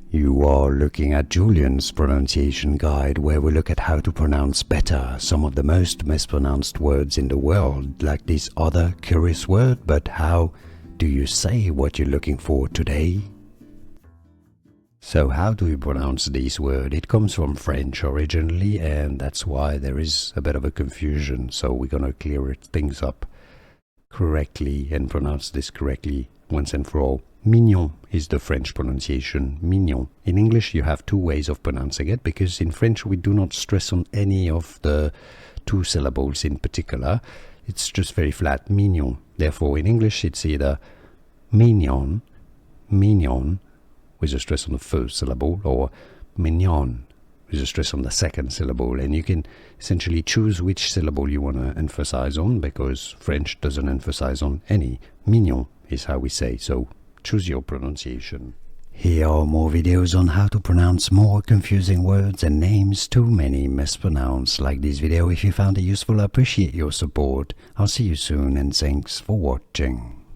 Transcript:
You are looking at Julian's pronunciation guide, where we look at how to pronounce better some of the most mispronounced words in the world, like this other curious word. But how do you say what you're looking for today? So how do you pronounce this word? It comes from French originally, and that's why there is a bit of a confusion. So we're gonna clear things up correctly and pronounce this correctly once and for all. Mignon is the French pronunciation, mignon. In English you have two ways of pronouncing it, because in French we do not stress on any of the two syllables in particular. It's just very flat, mignon. Therefore in English it's either mignon, mignon, with a stress on the first syllable, or mignon, with a stress on the second syllable. And you can essentially choose which syllable you want to emphasize on, because French doesn't emphasize on any. Mignon is how we say, so choose your pronunciation. Here are more videos on how to pronounce more confusing words and names too many mispronounced. Like this video if you found it useful. I appreciate your support. I'll see you soon, and thanks for watching.